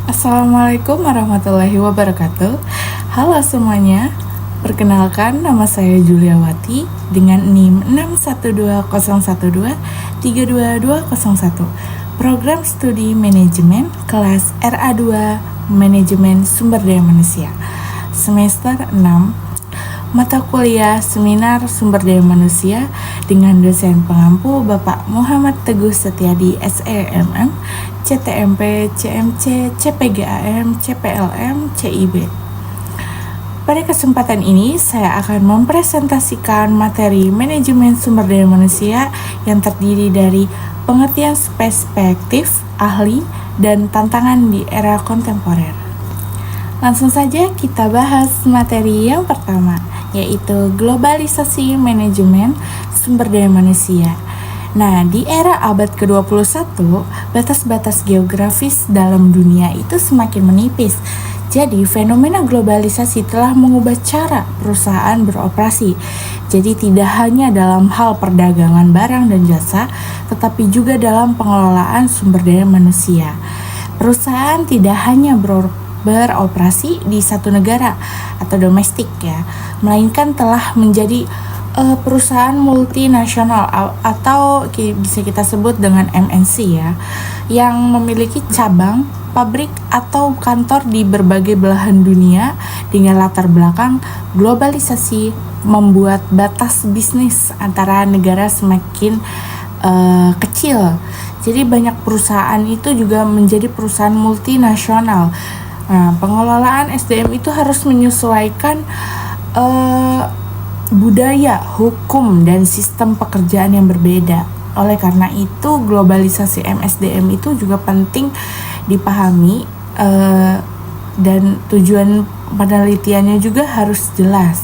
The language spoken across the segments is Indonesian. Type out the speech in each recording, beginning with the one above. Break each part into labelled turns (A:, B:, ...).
A: Assalamualaikum warahmatullahi wabarakatuh. Halo semuanya, perkenalkan nama saya Juliawati dengan NIM 612012322201. Program Studi Manajemen kelas RA2 Manajemen Sumber Daya Manusia. Semester 6, mata kuliah Seminar Sumber Daya Manusia dengan dosen pengampu Bapak Muhammad Teguh Setiadi SEMM, CTMP, CMC, CPGAM, CPLM, CIB. Pada kesempatan ini saya akan mempresentasikan materi manajemen sumber daya manusia yang terdiri dari pengertian perspektif, ahli, dan tantangan di era kontemporer. Langsung saja kita bahas materi yang pertama, yaitu globalisasi manajemen sumber daya manusia. Nah, di era abad ke-21, batas-batas geografis dalam dunia itu semakin menipis. Jadi, fenomena globalisasi telah mengubah cara perusahaan beroperasi. Jadi, tidak hanya dalam hal perdagangan barang dan jasa, tetapi juga dalam pengelolaan sumber daya manusia. Perusahaan tidak hanya beroperasi di satu negara atau domestik ya, melainkan telah menjadi perusahaan multinasional atau bisa kita sebut dengan MNC ya, yang memiliki cabang, pabrik atau kantor di berbagai belahan dunia. Dengan latar belakang globalisasi membuat batas bisnis antara negara semakin kecil. Jadi banyak perusahaan itu juga menjadi perusahaan multinasional. Nah, pengelolaan SDM itu harus menyesuaikan budaya, hukum, dan sistem pekerjaan yang berbeda. Oleh karena itu, globalisasi MSDM itu juga penting dipahami dan tujuan penelitiannya juga harus jelas.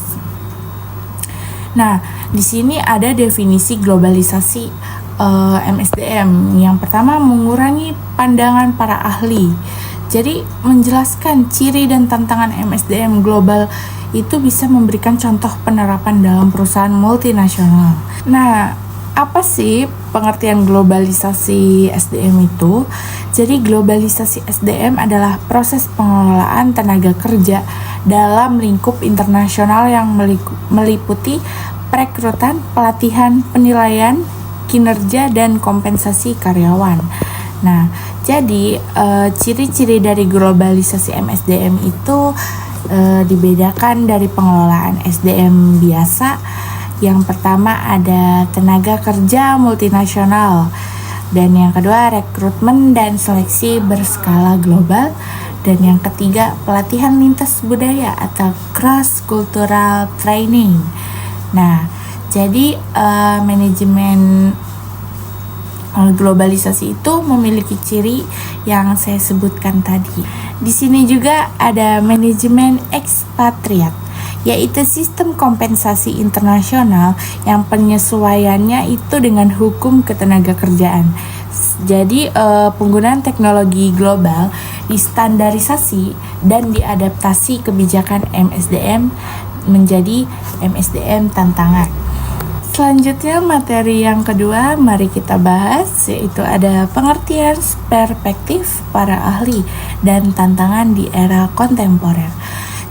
A: Nah, di sini ada definisi globalisasi MSDM. Yang pertama, mengurangi pandangan para ahli. Jadi, menjelaskan ciri dan tantangan MSDM global itu bisa memberikan contoh penerapan dalam perusahaan multinasional. Nah, apa sih pengertian globalisasi SDM itu? Jadi, globalisasi SDM adalah proses pengelolaan tenaga kerja dalam lingkup internasional yang meliputi perekrutan, pelatihan, penilaian, kinerja, dan kompensasi karyawan. Nah, jadi ciri-ciri dari globalisasi MSDM itu dibedakan dari pengelolaan SDM biasa. Yang pertama ada tenaga kerja multinasional, dan yang kedua rekrutmen dan seleksi berskala global, dan yang ketiga pelatihan lintas budaya atau cross cultural training. Nah, jadi manajemen globalisasi itu memiliki ciri yang saya sebutkan tadi. Di sini juga ada manajemen ekspatriat, yaitu sistem kompensasi internasional yang penyesuaiannya itu dengan hukum ketenaga kerjaan. Jadi penggunaan teknologi global distandarisasi dan diadaptasi kebijakan MSDM menjadi MSDM tantangan. Selanjutnya materi yang kedua mari kita bahas, yaitu ada pengertian perspektif para ahli dan tantangan di era kontemporer.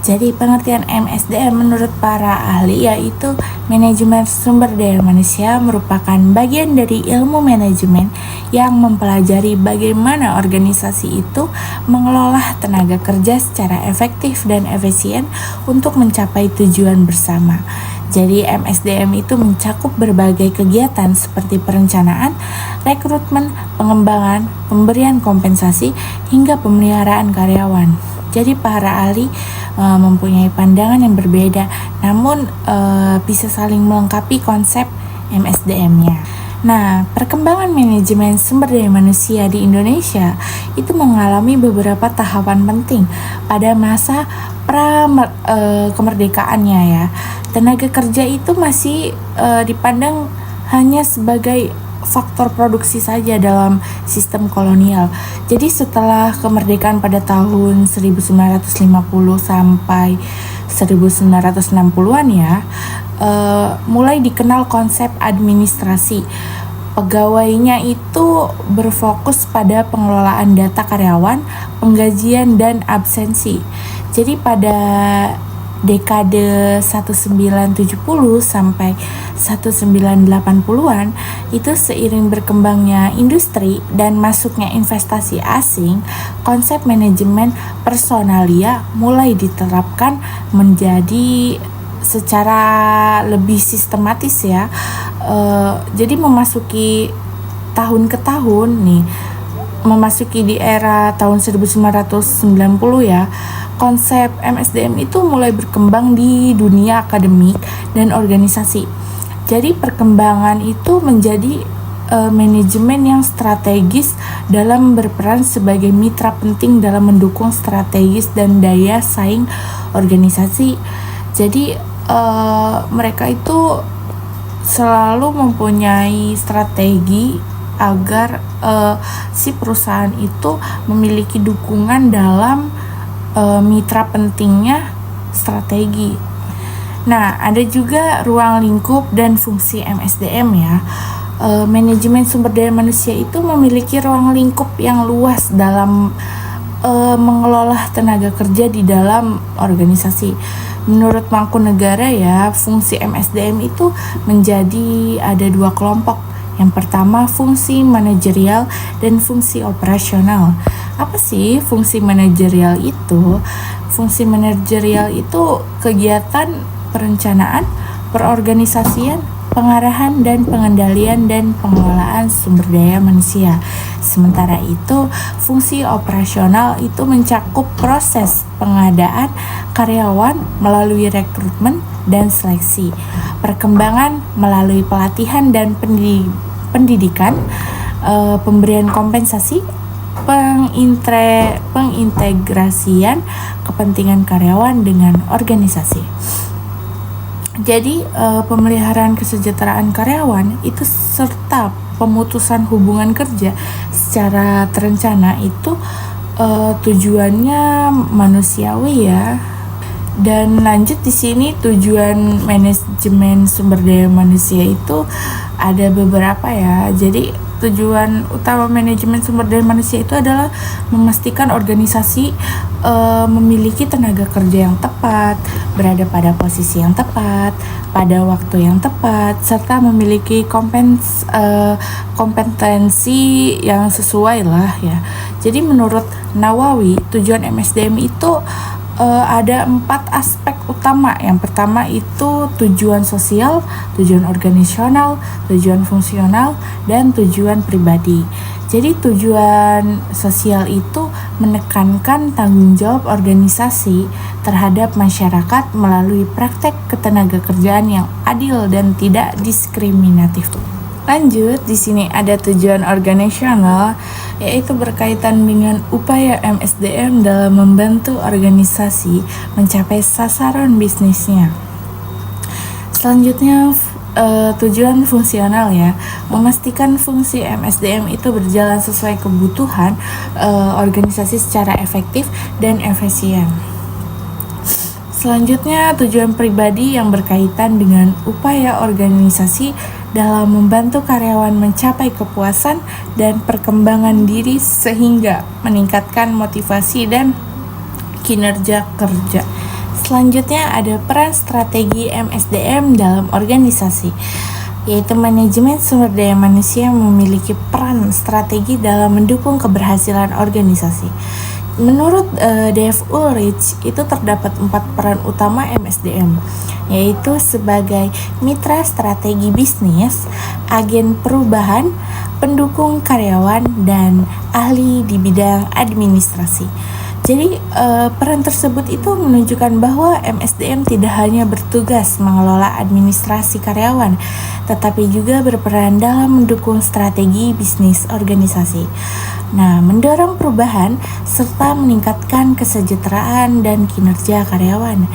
A: Jadi pengertian MSDM menurut para ahli yaitu manajemen sumber daya manusia merupakan bagian dari ilmu manajemen yang mempelajari bagaimana organisasi itu mengelola tenaga kerja secara efektif dan efisien untuk mencapai tujuan bersama. Jadi MSDM itu mencakup berbagai kegiatan seperti perencanaan, rekrutmen, pengembangan, pemberian kompensasi, hingga pemeliharaan karyawan. Jadi para ahli mempunyai pandangan yang berbeda, namun bisa saling melengkapi konsep MSDM-nya. Nah, perkembangan manajemen sumber daya manusia di Indonesia itu mengalami beberapa tahapan penting pada masa kemerdekaannya ya. Tenaga kerja itu masih dipandang hanya sebagai faktor produksi saja dalam sistem kolonial. Jadi setelah kemerdekaan pada tahun 1950 sampai 1960-an ya, mulai dikenal konsep administrasi. Pegawainya itu berfokus pada pengelolaan data karyawan, penggajian, dan absensi. Jadi pada dekade 1970 sampai 1980-an itu seiring berkembangnya industri dan masuknya investasi asing, konsep manajemen personalia mulai diterapkan menjadi secara lebih sistematis ya. Jadi memasuki tahun ke tahun nih, memasuki di era tahun 1990 ya, konsep MSDM itu mulai berkembang di dunia akademik dan organisasi. Jadi perkembangan itu menjadi manajemen yang strategis dalam berperan sebagai mitra penting dalam mendukung strategis dan daya saing organisasi. Jadi mereka itu selalu mempunyai strategi agar si perusahaan itu memiliki dukungan dalam mitra pentingnya strategi. Nah, ada juga ruang lingkup dan fungsi MSDM ya. Manajemen sumber daya manusia itu memiliki ruang lingkup yang luas dalam mengelola tenaga kerja di dalam organisasi. Menurut Mangkunegara ya, fungsi MSDM itu menjadi ada dua kelompok. Yang pertama fungsi manajerial dan fungsi operasional. Apa sih fungsi manajerial itu? Fungsi manajerial itu kegiatan perencanaan, perorganisasian, pengarahan dan pengendalian dan pengelolaan sumber daya manusia. Sementara itu, fungsi operasional itu mencakup proses pengadaan karyawan melalui rekrutmen dan seleksi, perkembangan melalui pelatihan dan pendidikan, pemberian kompensasi, pengintegrasian kepentingan karyawan dengan organisasi. Jadi pemeliharaan kesejahteraan karyawan itu serta pemutusan hubungan kerja secara terencana itu tujuannya manusiawi ya. Dan lanjut di sini tujuan manajemen sumber daya manusia itu ada beberapa ya. Jadi tujuan utama manajemen sumber daya manusia itu adalah memastikan organisasi memiliki tenaga kerja yang tepat, berada pada posisi yang tepat, pada waktu yang tepat, serta memiliki kompetensi yang sesuai lah ya. Jadi menurut Nawawi, tujuan MSDM itu ada 4 aspek utama. Yang pertama itu tujuan sosial, tujuan organisasional, tujuan fungsional, dan tujuan pribadi. Jadi tujuan sosial itu menekankan tanggung jawab organisasi terhadap masyarakat melalui praktek ketenagakerjaan yang adil dan tidak diskriminatif. Lanjut, di sini ada tujuan organisasional, yaitu berkaitan dengan upaya MSDM dalam membantu organisasi mencapai sasaran bisnisnya. Selanjutnya, tujuan fungsional ya, memastikan fungsi MSDM itu berjalan sesuai kebutuhan organisasi secara efektif dan efisien. Selanjutnya, tujuan pribadi yang berkaitan dengan upaya organisasi dalam membantu karyawan mencapai kepuasan dan perkembangan diri sehingga meningkatkan motivasi dan kinerja kerja. Selanjutnya ada peran strategi MSDM dalam organisasi, yaitu manajemen sumber daya manusia memiliki peran strategi dalam mendukung keberhasilan organisasi. Menurut Dave Ulrich, itu terdapat 4 peran utama MSDM, yaitu sebagai mitra strategi bisnis, agen perubahan, pendukung karyawan, dan ahli di bidang administrasi. Jadi peran tersebut itu menunjukkan bahwa MSDM tidak hanya bertugas mengelola administrasi karyawan, tetapi juga berperan dalam mendukung strategi bisnis organisasi. Nah, mendorong perubahan serta meningkatkan kesejahteraan dan kinerja karyawan.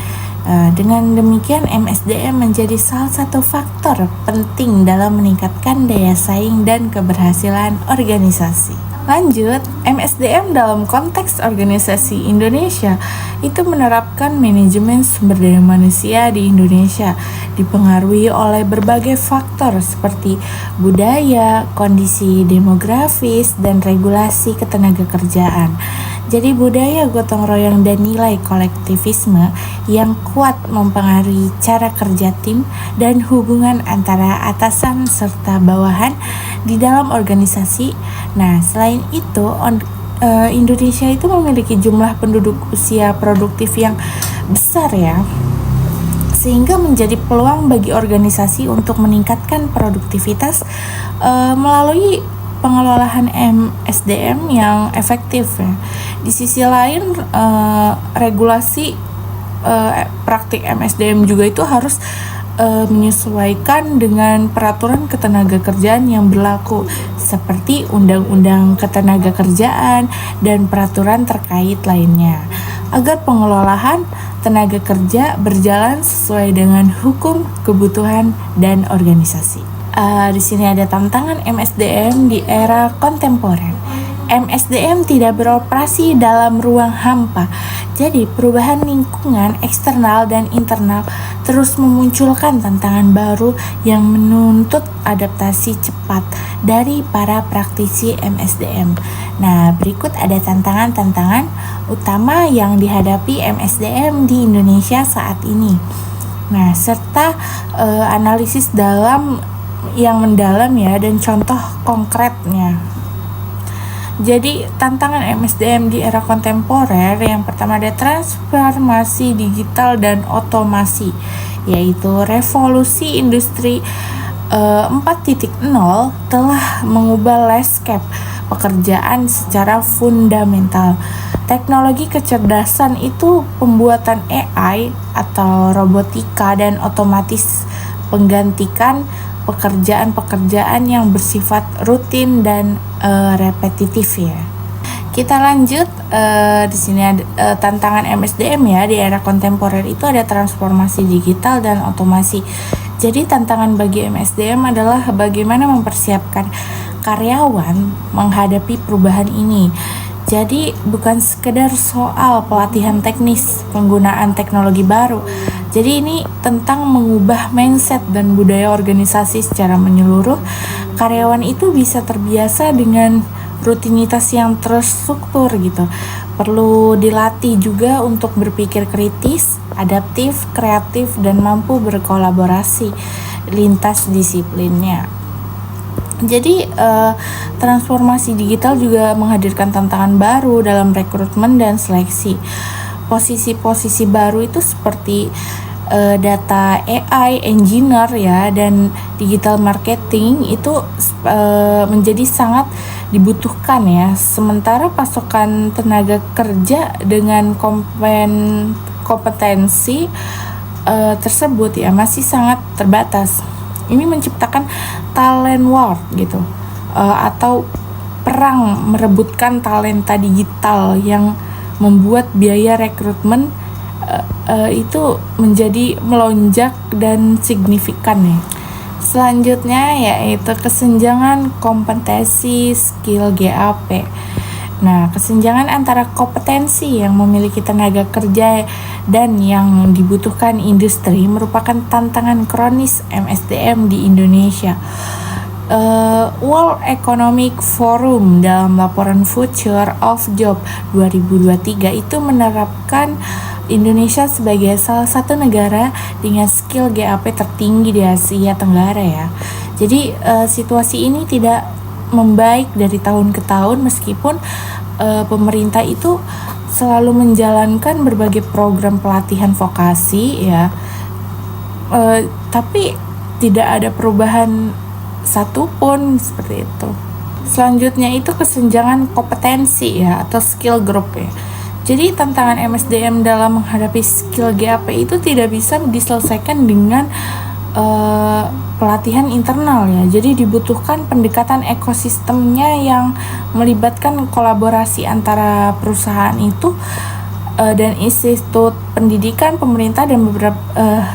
A: Dengan demikian, MSDM menjadi salah satu faktor penting dalam meningkatkan daya saing dan keberhasilan organisasi. Lanjut, MSDM dalam konteks organisasi Indonesia itu menerapkan manajemen sumber daya manusia di Indonesia dipengaruhi oleh berbagai faktor seperti budaya, kondisi demografis, dan regulasi ketenagakerjaan. Jadi budaya gotong royong dan nilai kolektivisme yang kuat mempengaruhi cara kerja tim dan hubungan antara atasan serta bawahan di dalam organisasi. Nah, selain itu, Indonesia itu memiliki jumlah penduduk usia produktif yang besar ya, sehingga menjadi peluang bagi organisasi untuk meningkatkan produktivitas melalui pengelolaan MSDM yang efektif ya. Di sisi lain, regulasi praktik MSDM juga itu harus menyesuaikan dengan peraturan ketenagakerjaan yang berlaku seperti Undang-Undang Ketenagakerjaan dan peraturan terkait lainnya agar pengelolaan tenaga kerja berjalan sesuai dengan hukum, kebutuhan, dan organisasi. Di sini ada tantangan MSDM di era kontemporer. MSDM tidak beroperasi dalam ruang hampa. Jadi, perubahan lingkungan eksternal dan internal terus memunculkan tantangan baru yang menuntut adaptasi cepat dari para praktisi MSDM. Nah, berikut ada tantangan-tantangan utama yang dihadapi MSDM di Indonesia saat ini. Nah, serta analisis yang mendalam ya, dan contoh konkretnya. Jadi tantangan MSDM di era kontemporer yang pertama ada transformasi digital dan otomasi, yaitu revolusi industri 4.0 telah mengubah landscape pekerjaan secara fundamental. Teknologi kecerdasan itu pembuatan AI atau robotika dan otomatis menggantikan pekerjaan-pekerjaan yang bersifat rutin dan repetitif ya. Kita lanjut, di sini ada tantangan MSDM ya di era kontemporer itu ada transformasi digital dan otomasi. Jadi tantangan bagi MSDM adalah bagaimana mempersiapkan karyawan menghadapi perubahan ini. Jadi bukan sekedar soal pelatihan teknis penggunaan teknologi baru. Jadi ini tentang mengubah mindset dan budaya organisasi secara menyeluruh. Karyawan itu bisa terbiasa dengan rutinitas yang terstruktur gitu. Perlu dilatih juga untuk berpikir kritis, adaptif, kreatif, dan mampu berkolaborasi lintas disiplinnya. Jadi transformasi digital juga menghadirkan tantangan baru dalam rekrutmen dan seleksi. Posisi-posisi baru itu seperti data AI engineer ya dan digital marketing itu menjadi sangat dibutuhkan ya. Sementara pasokan tenaga kerja dengan kompetensi tersebut ya masih sangat terbatas. Ini menciptakan talent war gitu, atau perang merebutkan talenta digital yang membuat biaya rekrutmen itu menjadi melonjak dan signifikan ya. Selanjutnya yaitu kesenjangan kompetensi skill GAP. Nah, kesenjangan antara kompetensi yang memiliki tenaga kerja dan yang dibutuhkan industri merupakan tantangan kronis MSDM di Indonesia. World Economic Forum dalam laporan Future of Job 2023 itu menerapkan Indonesia sebagai salah satu negara dengan skill GAP tertinggi di Asia Tenggara ya. Jadi situasi ini tidak membaik dari tahun ke tahun meskipun pemerintah itu selalu menjalankan berbagai program pelatihan vokasi ya, tapi tidak ada perubahan satupun seperti itu. Selanjutnya itu kesenjangan kompetensi ya atau skill group ya. Jadi tantangan MSDM dalam menghadapi skill GAP itu tidak bisa diselesaikan dengan pelatihan internal ya. Jadi dibutuhkan pendekatan ekosistemnya yang melibatkan kolaborasi antara perusahaan itu dan institut pendidikan, pemerintah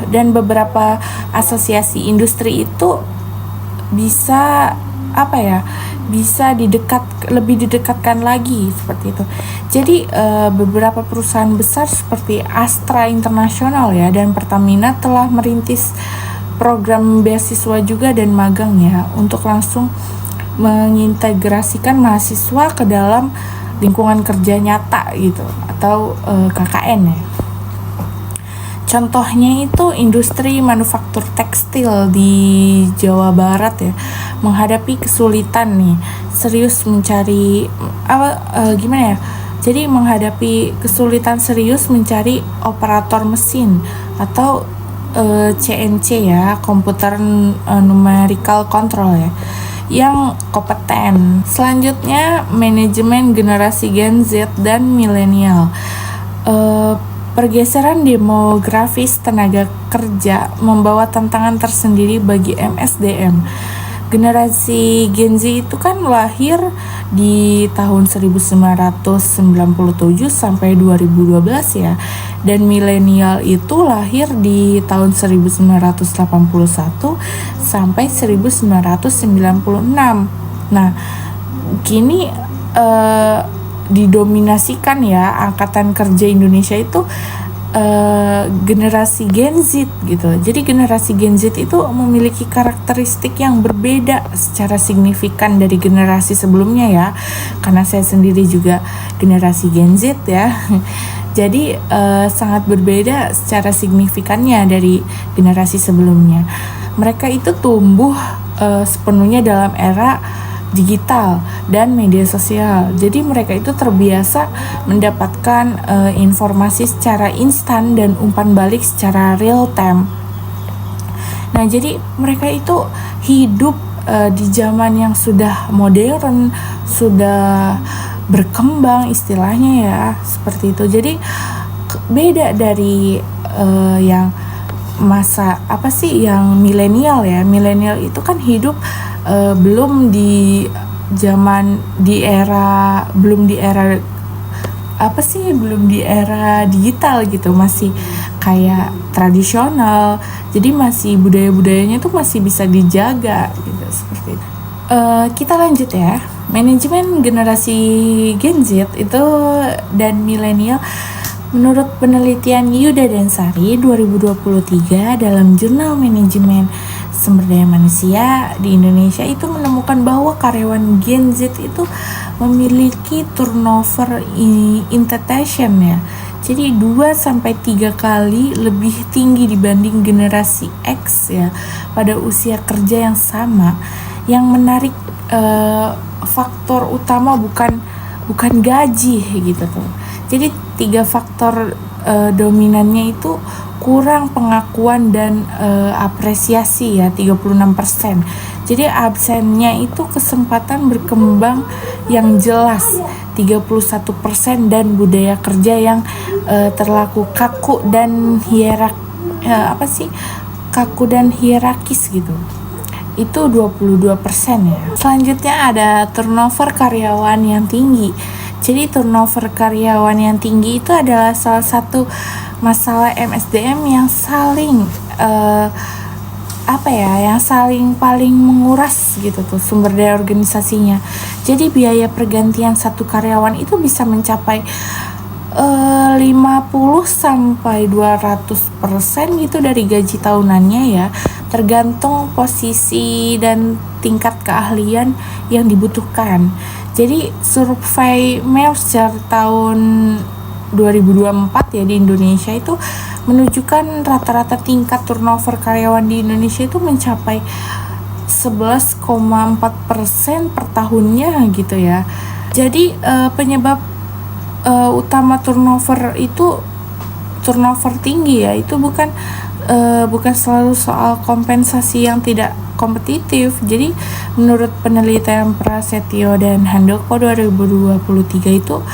A: dan beberapa asosiasi industri itu bisa apa ya, bisa lebih didekatkan lagi seperti itu. Jadi beberapa perusahaan besar seperti Astra International ya dan Pertamina telah merintis program beasiswa juga dan magang ya untuk langsung mengintegrasikan mahasiswa ke dalam lingkungan kerja nyata gitu atau KKN ya. Contohnya itu industri manufaktur tekstil di Jawa Barat ya, menghadapi kesulitan nih, serius mencari gimana ya? Jadi menghadapi kesulitan serius mencari operator mesin atau CNC ya, computer numerical control ya, yang kompeten. Selanjutnya manajemen generasi Gen Z dan milenial. Pergeseran demografis tenaga kerja membawa tantangan tersendiri bagi MSDM. Generasi Gen Z itu kan lahir di tahun 1997 sampai 2012 ya. Dan milenial itu lahir di tahun 1981 sampai 1996. Nah, kini didominasikan ya angkatan kerja Indonesia itu generasi Gen Z gitu. Jadi generasi Gen Z itu memiliki karakteristik yang berbeda secara signifikan dari generasi sebelumnya ya. Karena saya sendiri juga generasi Gen Z ya. Jadi sangat berbeda secara signifikannya dari generasi sebelumnya. Mereka itu tumbuh sepenuhnya dalam era digital dan media sosial. Jadi mereka itu terbiasa mendapatkan informasi secara instan dan umpan balik secara real time. Nah, jadi mereka itu hidup di zaman yang sudah modern, sudah berkembang istilahnya ya, seperti itu. Jadi beda dari yang masa yang milenial ya. Milenial itu kan hidup belum di era digital gitu, masih kayak tradisional. Jadi masih budaya-budayanya tuh masih bisa dijaga gitu, seperti itu. Kita lanjut ya. Manajemen generasi Gen Z itu dan milenial. Menurut penelitian Yuda dan Sari 2023 dalam jurnal manajemen sumber daya manusia di Indonesia itu menemukan bahwa karyawan Gen Z itu memiliki turnover intention ya. Jadi 2-3 kali lebih tinggi dibanding generasi X ya pada usia kerja yang sama. Yang menarik faktor utama bukan gaji gitu tuh. Jadi 3 faktor dominannya itu kurang pengakuan dan apresiasi ya, 36%. Jadi absennya itu kesempatan berkembang yang jelas 31% dan budaya kerja yang terlaku kaku dan kaku dan hierarkis gitu. Itu 22% ya. Selanjutnya ada turnover karyawan yang tinggi. Jadi turnover karyawan yang tinggi itu adalah salah satu masalah MSDM yang saling paling menguras gitu tuh sumber daya organisasinya. Jadi biaya pergantian satu karyawan itu bisa mencapai 50-200% gitu dari gaji tahunannya ya, tergantung posisi dan tingkat keahlian yang dibutuhkan. Jadi survei Mercer tahun 2024 ya di Indonesia itu menunjukkan rata-rata tingkat turnover karyawan di Indonesia itu mencapai 11,4% per tahunnya gitu ya. Jadi penyebab utama turnover tinggi ya itu bukan selalu soal kompensasi yang tidak kompetitif. Jadi menurut penelitian Prasetyo dan Handoko 2023 itu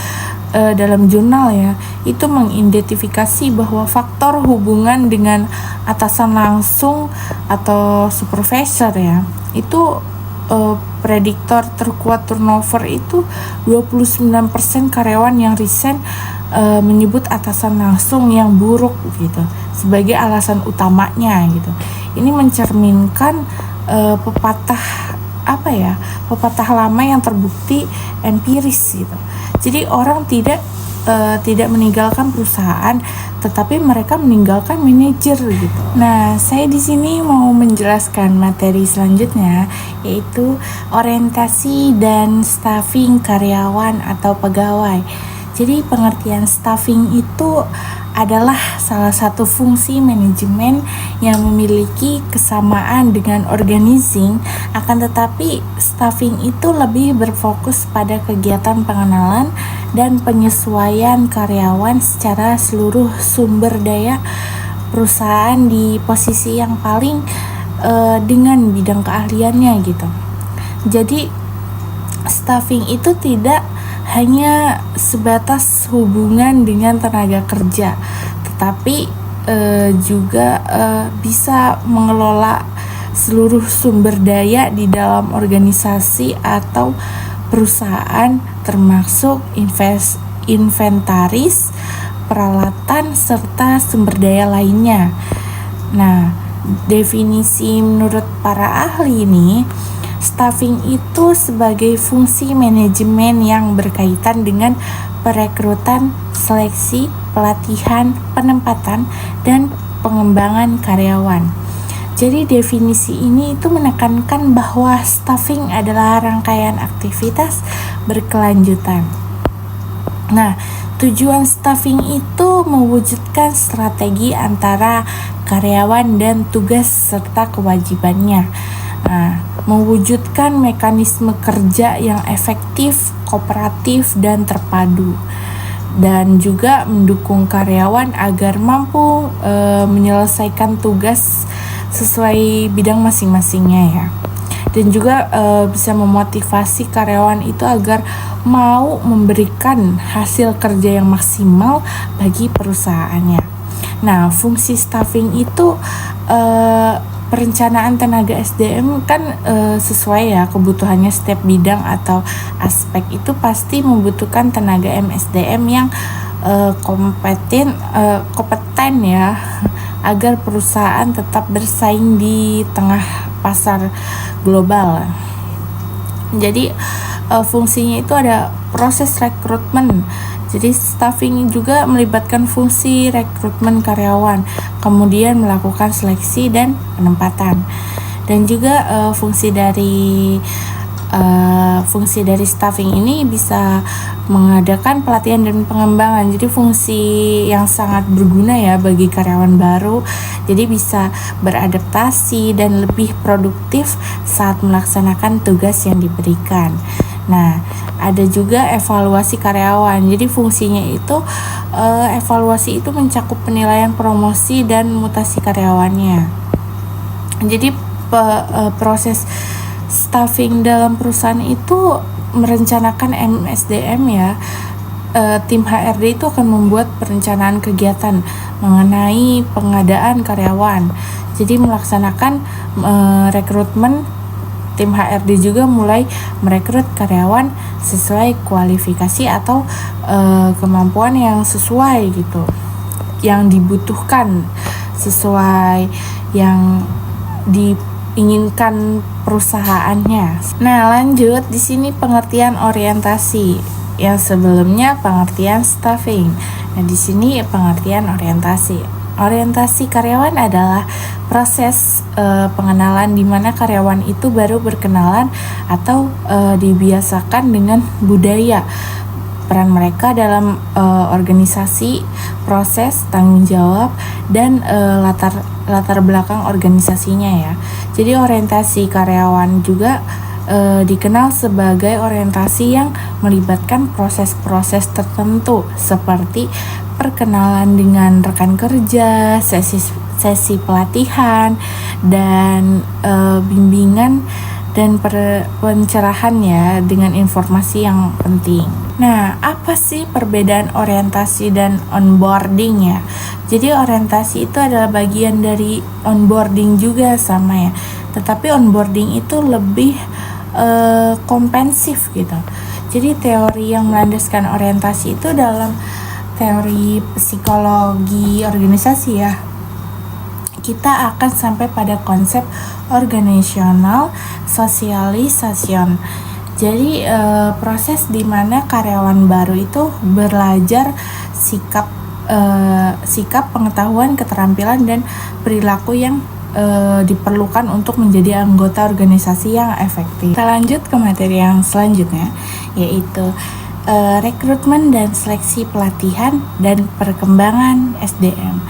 A: dalam jurnal ya, itu mengidentifikasi bahwa faktor hubungan dengan atasan langsung atau supervisor ya, itu prediktor terkuat turnover itu 29% karyawan yang resign menyebut atasan langsung yang buruk gitu sebagai alasan utamanya gitu. Ini mencerminkan pepatah pepatah lama yang terbukti empiris gitu. Jadi orang tidak meninggalkan perusahaan, tetapi mereka meninggalkan manajer gitu. Nah, saya di sini mau menjelaskan materi selanjutnya, yaitu orientasi dan staffing karyawan atau pegawai. Jadi pengertian staffing itu adalah salah satu fungsi manajemen yang memiliki kesamaan dengan organizing, akan tetapi staffing itu lebih berfokus pada kegiatan pengenalan dan penyesuaian karyawan secara seluruh sumber daya perusahaan di posisi yang paling dengan bidang keahliannya gitu. Jadi staffing itu tidak hanya sebatas hubungan dengan tenaga kerja, tetapi juga bisa mengelola seluruh sumber daya di dalam organisasi atau perusahaan, termasuk inventaris, peralatan, serta sumber daya lainnya. Nah, definisi menurut para ahli ini, staffing itu sebagai fungsi manajemen yang berkaitan dengan perekrutan, seleksi, pelatihan, penempatan, dan pengembangan karyawan. Jadi definisi ini itu menekankan bahwa staffing adalah rangkaian aktivitas berkelanjutan. Nah, tujuan staffing itu mewujudkan strategi antara karyawan dan tugas serta kewajibannya. Mewujudkan mekanisme kerja yang efektif, kooperatif, dan terpadu, dan juga mendukung karyawan agar mampu menyelesaikan tugas sesuai bidang masing-masingnya ya, dan juga bisa memotivasi karyawan itu agar mau memberikan hasil kerja yang maksimal bagi perusahaannya. Nah, fungsi staffing itu perencanaan tenaga SDM kan sesuai ya kebutuhannya setiap bidang atau aspek itu pasti membutuhkan tenaga MSDM yang kompeten ya, agar perusahaan tetap bersaing di tengah pasar global. Jadi fungsinya itu ada proses rekrutmen. Jadi staffing juga melibatkan fungsi rekrutmen karyawan, kemudian melakukan seleksi dan penempatan. Dan juga fungsi dari staffing ini bisa mengadakan pelatihan dan pengembangan. Jadi fungsi yang sangat berguna ya bagi karyawan baru. Jadi bisa beradaptasi dan lebih produktif saat melaksanakan tugas yang diberikan. Nah, ada juga evaluasi karyawan. Jadi fungsinya itu evaluasi itu mencakup penilaian promosi dan mutasi karyawannya. Jadi proses staffing dalam perusahaan itu merencanakan MSDM ya. Tim HRD itu akan membuat perencanaan kegiatan mengenai pengadaan karyawan. Jadi melaksanakan rekrutmen. Tim HRD juga mulai merekrut karyawan sesuai kualifikasi atau kemampuan yang sesuai gitu, yang dibutuhkan sesuai yang diinginkan perusahaannya. Nah, lanjut di sini pengertian orientasi. Yang sebelumnya pengertian staffing. Nah, di sini pengertian orientasi. Orientasi karyawan adalah proses pengenalan di mana karyawan itu baru berkenalan atau dibiasakan dengan budaya, peran mereka dalam organisasi, proses, tanggung jawab, dan latar belakang organisasinya ya. Jadi orientasi karyawan juga dikenal sebagai orientasi yang melibatkan proses-proses tertentu seperti perkenalan dengan rekan kerja, sesi pelatihan, dan bimbingan dan pencerahan ya dengan informasi yang penting. Nah, apa sih perbedaan orientasi dan onboarding ya? Jadi orientasi itu adalah bagian dari onboarding juga sama ya. Tetapi onboarding itu lebih komprehensif gitu. Jadi teori yang melandaskan orientasi itu dalam teori psikologi organisasi ya. kita akan sampai pada konsep organizational socialization. Jadi proses di mana karyawan baru itu belajar sikap, pengetahuan, keterampilan, dan perilaku yang diperlukan untuk menjadi anggota organisasi yang efektif. Kita lanjut ke materi yang selanjutnya, yaitu rekrutmen dan seleksi pelatihan dan perkembangan SDM.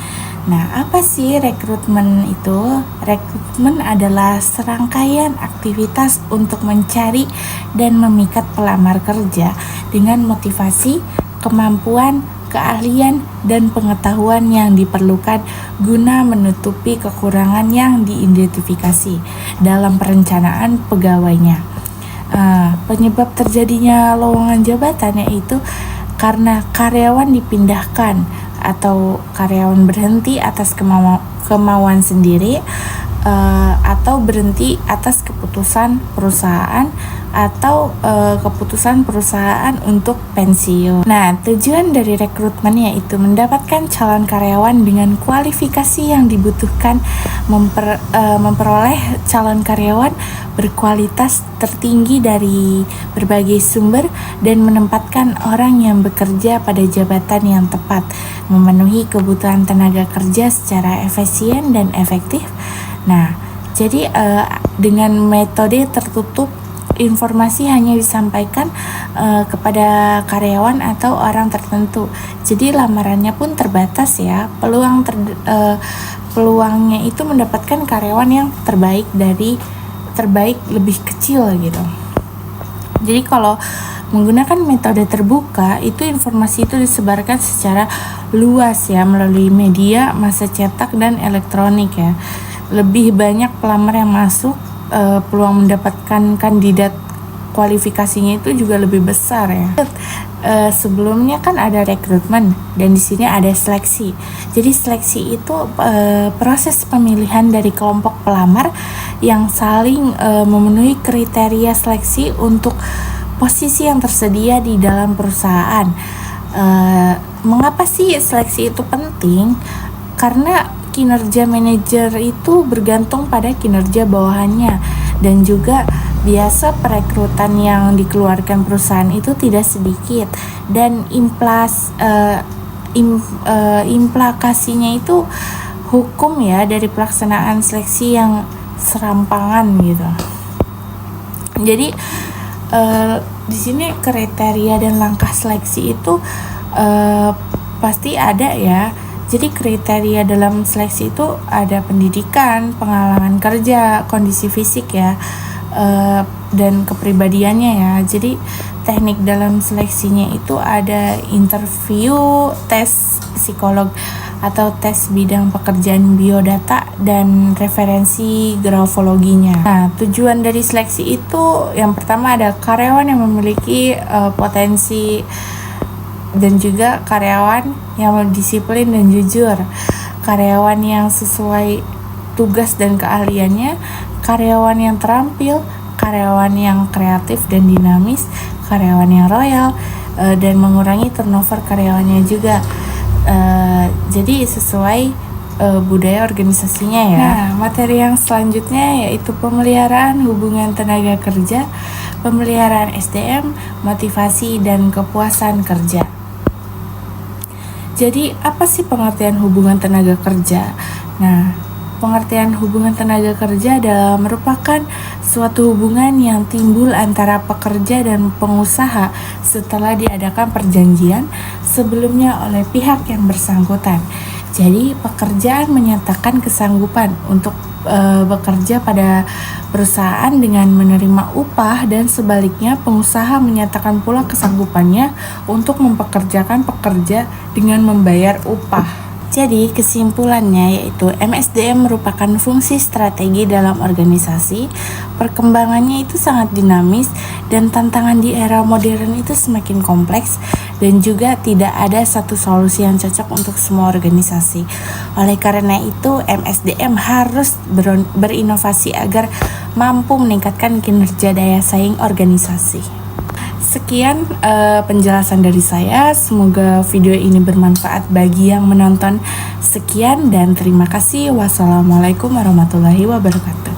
A: Nah, apa sih rekrutmen itu? Rekrutmen adalah serangkaian aktivitas untuk mencari dan memikat pelamar kerja dengan motivasi, kemampuan, keahlian, dan pengetahuan yang diperlukan guna menutupi kekurangan yang diidentifikasi dalam perencanaan pegawainya. Penyebab terjadinya lowongan jabatan yaitu karena karyawan dipindahkan atau karyawan berhenti atas kemauan sendiri, atau berhenti atas keputusan perusahaan atau keputusan perusahaan untuk pensiun. Nah, tujuan dari rekrutmen yaitu mendapatkan calon karyawan dengan kualifikasi yang dibutuhkan, memperoleh calon karyawan berkualitas tertinggi dari berbagai sumber, dan menempatkan orang yang bekerja pada jabatan yang tepat, memenuhi kebutuhan tenaga kerja secara efisien dan efektif. Nah, jadi dengan metode tertutup, informasi hanya disampaikan kepada karyawan atau orang tertentu. Jadi lamarannya pun terbatas ya. Peluangnya itu mendapatkan karyawan yang terbaik lebih kecil gitu. Jadi kalau menggunakan metode terbuka, itu informasi itu disebarkan secara luas ya, melalui media, massa cetak, dan elektronik ya. Lebih banyak pelamar yang masuk, peluang mendapatkan kandidat kualifikasinya itu juga lebih besar ya. Sebelumnya kan ada rekrutmen dan di sini ada seleksi. Jadi seleksi itu proses pemilihan dari kelompok pelamar yang saling memenuhi kriteria seleksi untuk posisi yang tersedia di dalam perusahaan. Mengapa sih seleksi itu penting? Karena kinerja manajer itu bergantung pada kinerja bawahannya, dan juga biasa perekrutan yang dikeluarkan perusahaan itu tidak sedikit, dan implikasinya itu hukum ya dari pelaksanaan seleksi yang serampangan gitu. Jadi di sini kriteria dan langkah seleksi itu pasti ada ya. Jadi kriteria dalam seleksi itu ada pendidikan, pengalaman kerja, kondisi fisik ya, dan kepribadiannya ya. Jadi teknik dalam seleksinya itu ada interview, tes psikolog atau tes bidang pekerjaan biodata, dan referensi grafologinya. Nah, tujuan dari seleksi itu yang pertama ada karyawan yang memiliki potensi, dan juga karyawan yang disiplin dan jujur, karyawan yang sesuai tugas dan keahliannya, karyawan yang terampil, karyawan yang kreatif dan dinamis, karyawan yang royal, dan mengurangi turnover karyawannya juga. Jadi sesuai budaya organisasinya ya. Nah, materi yang selanjutnya yaitu pemeliharaan hubungan tenaga kerja, pemeliharaan SDM, motivasi, dan kepuasan kerja. Jadi apa sih pengertian hubungan tenaga kerja? Nah, pengertian hubungan tenaga kerja adalah merupakan suatu hubungan yang timbul antara pekerja dan pengusaha setelah diadakan perjanjian sebelumnya oleh pihak yang bersangkutan. Jadi pekerjaan menyatakan kesanggupan untuk bekerja pada perusahaan dengan menerima upah, dan sebaliknya pengusaha menyatakan pula kesanggupannya untuk mempekerjakan pekerja dengan membayar upah. Jadi kesimpulannya yaitu MSDM merupakan fungsi strategi dalam organisasi. Perkembangannya itu sangat dinamis, dan tantangan di era modern itu semakin kompleks, dan juga tidak ada satu solusi yang cocok untuk semua organisasi. Oleh karena itu MSDM harus berinovasi agar mampu meningkatkan kinerja daya saing organisasi. Sekian penjelasan dari saya. Semoga video ini bermanfaat bagi yang menonton. Sekian dan terima kasih. Wassalamualaikum warahmatullahi wabarakatuh.